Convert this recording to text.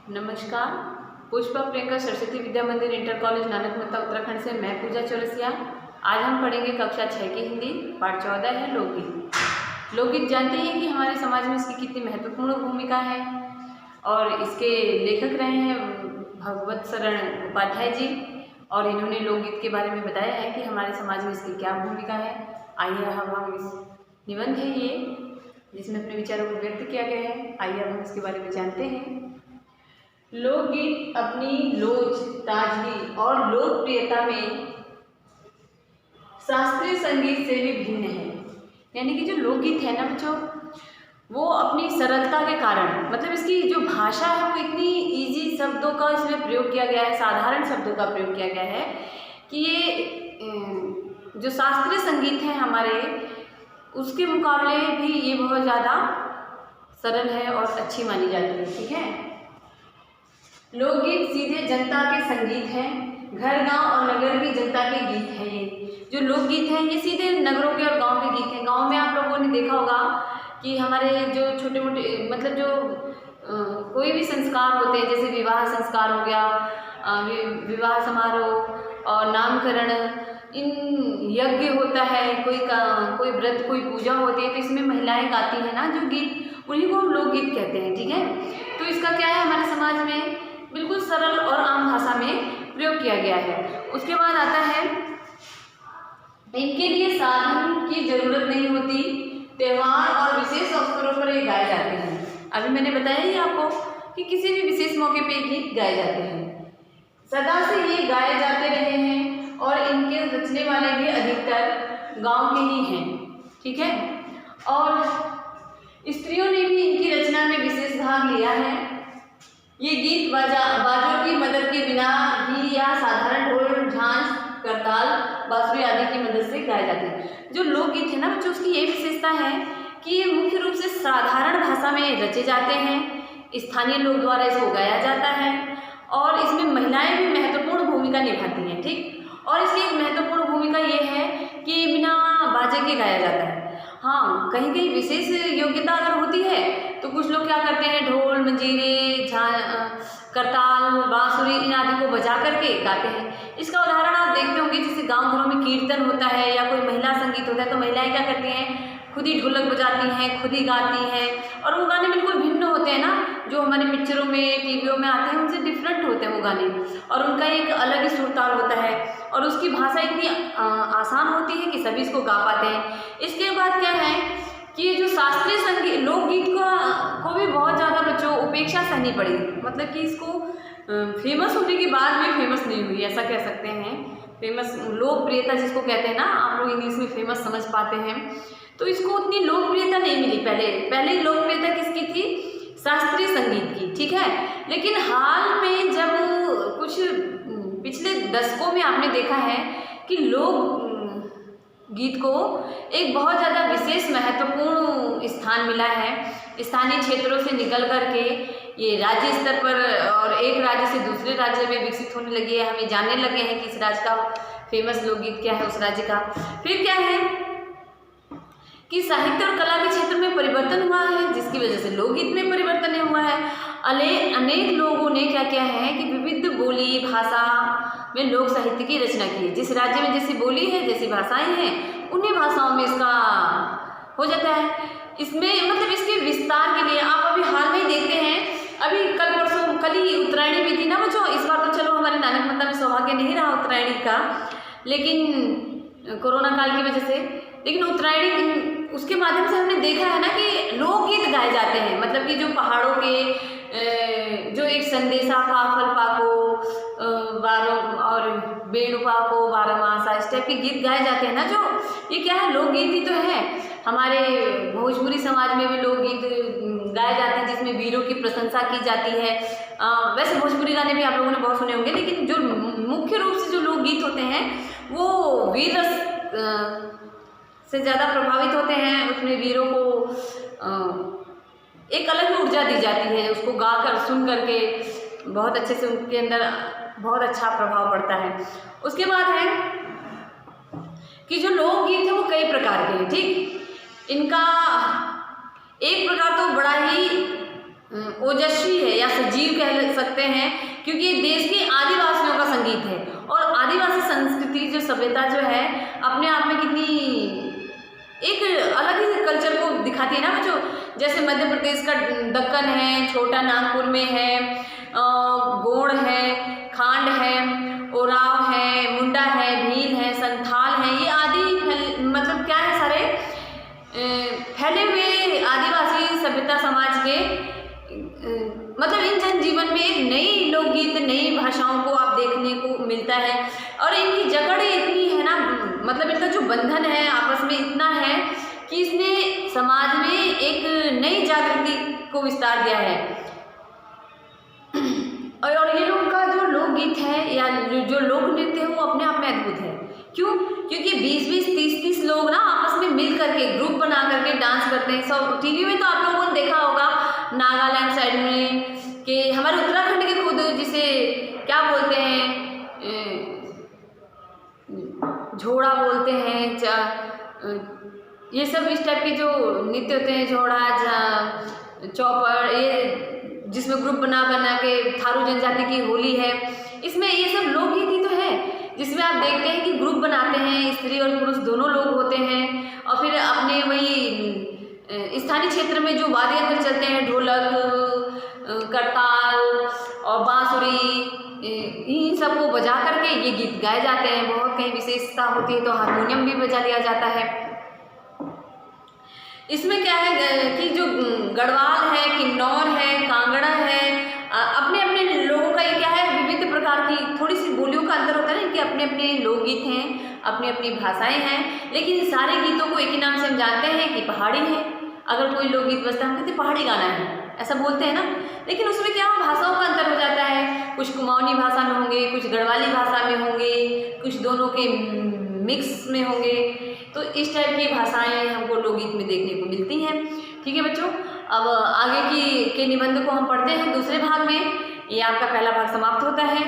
नमस्कार। पुष्पा प्रियंका सरस्वती विद्या मंदिर inter college Nanakmatta Uttarakhand से मैं पूजा चौरसिया। आज हम पढ़ेंगे कक्षा 6 की हिंदी। पाठ 14 है लोकगीत। लोकगीत जानते हैं कि हमारे समाज में इसकी कितनी महत्वपूर्ण भूमिका है और इसके लेखक रहे हैं भगवत शरण उपाध्याय जी और इन्होंने लोकगीत के बारे में बताया है कि हमारे समाज में इसकी क्या भूमिका है। आइए अब हम इस निबंध है ये जिसमें अपने विचारों को व्यक्त किया गया है। आइए अब हम इसके बारे में जानते हैं। लोकगीत अपनी लोच, ताजगी और लोकप्रियता में शास्त्रीय संगीत से भी भिन्न है। यानी कि जो लोकगीत है ना बच्चों, वो अपनी सरलता के कारण, मतलब इसकी जो भाषा है वो इतनी इजी शब्दों का इसमें प्रयोग किया गया है, साधारण शब्दों का प्रयोग किया गया है कि ये जो शास्त्रीय संगीत है हमारे, उसके मुकाबले भी ये बहुत ज़्यादा सरल है और अच्छी मानी जाती है। ठीक है। लोकगीत सीधे जनता के संगीत हैं, घर गांव और नगर की जनता के गीत हैं। ये जो लोकगीत हैं ये सीधे नगरों के और गांव के गीत हैं। गांव में आप लोगों ने देखा होगा कि हमारे जो छोटे मोटे मतलब जो कोई भी संस्कार होते हैं, जैसे विवाह संस्कार हो गया, विवाह समारोह और नामकरण, इन यज्ञ होता है, कोई व्रत, कोई पूजा होती है, तो इसमें महिलाएं गाती हैं ना जो गीत, उन्हीं को हम लोकगीत कहते हैं। ठीक है। तो इसका क्या है, हमारे समाज में बिल्कुल सरल और आम भाषा में प्रयोग किया गया है। उसके बाद आता है, इनके लिए साधन की जरूरत नहीं होती, त्योहार और विशेष अवसरों पर ये गाए जाते हैं। अभी मैंने बताया ही आपको कि किसी भी विशेष मौके पे गीत गाए जाते हैं। सदा से ये गाए जाते रहे हैं और इनके रचने वाले भी अधिकतर गांव के ही हैं। ठीक है। और स्त्रियों ने भी इनकी रचना में विशेष भाग लिया है। ये गीत बाजों की मदद के बिना ही या साधारण ढोल, झांझ, करताल, बांसुरी आदि की मदद से गाए जाते हैं। जो लोकगीत है ना बच्चों, उसकी ये विशेषता है कि ये मुख्य रूप से साधारण भाषा में रचे जाते हैं, स्थानीय लोग द्वारा इसको गाया जाता है और इसमें महिलाएं भी महत्वपूर्ण भूमिका निभाती हैं। ठीक। और इसकी एक महत्वपूर्ण भूमिका ये है कि बिना बाजे के गाया जाता है। हाँ, कहीं कहीं विशेष योग्यता अगर होती है तो कुछ लोग क्या करते हैं, ढोल, मंजीरे, करताल, बांसुरी इन आदि को बजा करके गाते हैं। इसका उदाहरण आप देखते होंगे, जैसे गांव घरों में कीर्तन होता है या कोई महिला संगीत होता है तो महिलाएं क्या करती हैं, खुद ही ढोलक बजाती हैं, खुद ही गाती हैं और वो गाने बिल्कुल भिन्न होते हैं ना, जो हमारे पिक्चरों में, टीवियों में आते हैं, उनसे डिफरेंट होते हैं वो गाने और उनका एक अलग ही सुरताल होता है और उसकी भाषा इतनी आसान होती है कि सभी इसको गा पाते हैं। इसके बाद क्या है कि जो शास्त्रीय संगीत लोकगीत को भी बहुत ज़्यादा बच्चों उपेक्षा सहनी पड़ी, मतलब कि इसको फेमस होने के बाद भी फेमस नहीं हुई, ऐसा कह सकते हैं। फेमस, लोकप्रियता जिसको कहते हैं ना, आप लोग इंग्लिश में फेमस समझ पाते हैं, तो इसको उतनी लोकप्रियता नहीं मिली। पहले लोकप्रियता किसकी थी, शास्त्रीय संगीत की। ठीक है। लेकिन हाल में जब कुछ पिछले दशकों में आपने देखा है कि लोक गीत को एक बहुत ज़्यादा विशेष महत्वपूर्ण स्थान मिला है। स्थानीय क्षेत्रों से निकल करके ये राज्य स्तर पर और एक राज्य से दूसरे राज्य में विकसित होने लगी है। हमें जानने लगे हैं कि इस राज्य का फेमस लोकगीत क्या है, उस राज्य का। फिर क्या है कि साहित्य और कला के क्षेत्र में परिवर्तन हुआ है, जिसकी वजह से लोकगीत में परिवर्तन हुआ है। अनेक लोगों ने क्या किया है कि विविध बोली भाषा में लोक साहित्य की रचना की है। जिस राज्य में जैसी बोली है, जैसी भाषाएं हैं, उन्हीं भाषाओं में इसका हो जाता है। इसमें मतलब इसके विस्तार के लिए आप अभी हाल में ही देखते हैं, अभी कल ही उत्तरायणी भी थी ना बच्चों। इस बार तो चलो हमारे नानकमता में सौभाग्य नहीं रहा उत्तरायणी का, लेकिन कोरोना काल की वजह से, लेकिन उत्तरायणी उसके माध्यम से हमने देखा है ना कि लोकगीत गाए जाते हैं। मतलब कि जो पहाड़ों के जो एक संदेशा, काफल पाको और बेणु पाको, बारहमासा, इस टाइप के गीत गाए जाते हैं ना, जो ये क्या है, लोकगीत ही तो है। हमारे भोजपुरी समाज में भी लोकगीत गाए जाते हैं जिसमें वीरों की प्रशंसा की जाती है। वैसे भोजपुरी गाने भी आप लोगों ने बहुत सुने होंगे, लेकिन जो मुख्य रूप से जो लोकगीत होते हैं वो वीर रस से ज़्यादा प्रभावित होते हैं। उसमें वीरों को एक अलग ऊर्जा दी जाती है, उसको गा कर सुन करके बहुत अच्छे से उनके अंदर बहुत अच्छा प्रभाव पड़ता है। उसके बाद है कि जो लोकगीत है वो कई प्रकार के हैं। ठीक। इनका एक प्रकार तो बड़ा ही ओजस्वी है या सजीव कह सकते हैं, क्योंकि ये देश के आदिवासियों का संगीत है। और आदिवासी संस्कृति जो सभ्यता जो है अपने आप में कितनी एक अलग ही कल्चर को दिखाती है ना बच्चों। जैसे मध्य प्रदेश का दक्कन है, छोटा नागपुर में है, गोंड है, खांड है, ओराव है, मुंडा है, भील है, संथाल है, ये आदि मतलब क्या है, सारे फैले हुए आदिवासी सभ्यता समाज के मतलब इन जनजीवन में एक नई लोकगीत, नई भाषाओं को आप देखने को मिलता है। और इनकी जकड़ इतनी है ना, मतलब इनका जो बंधन है आपस में इतना है कि इसने समाज में एक नई जागृति को विस्तार दिया है। और ये लोग का जो लोकगीत है या जो लोक नृत्य है वो अपने आप में अद्भुत है। क्यों? क्योंकि 20-20, 30-30 लोग ना आपस में मिल करके ग्रुप बना करके डांस करते हैं। सब टीवी में तो आप लोगों ने देखा होगा, नागालैंड साइड में कि हमारे उत्तराखंड के खुद जिसे क्या बोलते हैं, झोड़ा बोलते हैं, ये सब इस टाइप के जो नृत्य होते हैं, झोड़ा, चौपर, ये जिसमें ग्रुप बना के थारू जनजाति की होली है, इसमें ये सब लोकगीत ही तो है, जिसमें आप देखते हैं कि ग्रुप बनाते हैं, स्त्री और पुरुष दोनों लोग होते हैं। और फिर अपने वही स्थानीय क्षेत्र में जो वाद्य यंत्र चलते हैं, ढोलक, करताल और बांसुरी, इन सबको बजा करके ये गीत गाए जाते हैं। बहुत कहीं विशेषता होती है तो हारमोनियम भी बजा लिया जाता है। इसमें क्या है कि जो गढ़वाल है, किन्नौर है, कांगड़ा है, अपने अपने लोगों का ये क्या है, विविध प्रकार की थोड़ी सी बोलियों का अंतर होता है ना, कि अपने अपने लोकगीत हैं, अपनी अपनी भाषाएं हैं, लेकिन सारे गीतों को एक ही नाम से हम जानते हैं कि पहाड़ी है। अगर कोई लोकगीत बजता है हम कहते पहाड़ी गाना है, ऐसा बोलते हैं ना। लेकिन उसमें क्या भाषाओं का अंतर हो जाता है, कुछ कुमाऊनी भाषा में होंगे, कुछ गढ़वाली भाषा में होंगे, कुछ दोनों के मिक्स में होंगे। तो इस टाइप की भाषाएं हमको लोकगीत में देखने को मिलती हैं। ठीक है बच्चों, अब आगे के निबंध को हम पढ़ते हैं दूसरे भाग में। ये आपका पहला भाग समाप्त होता है।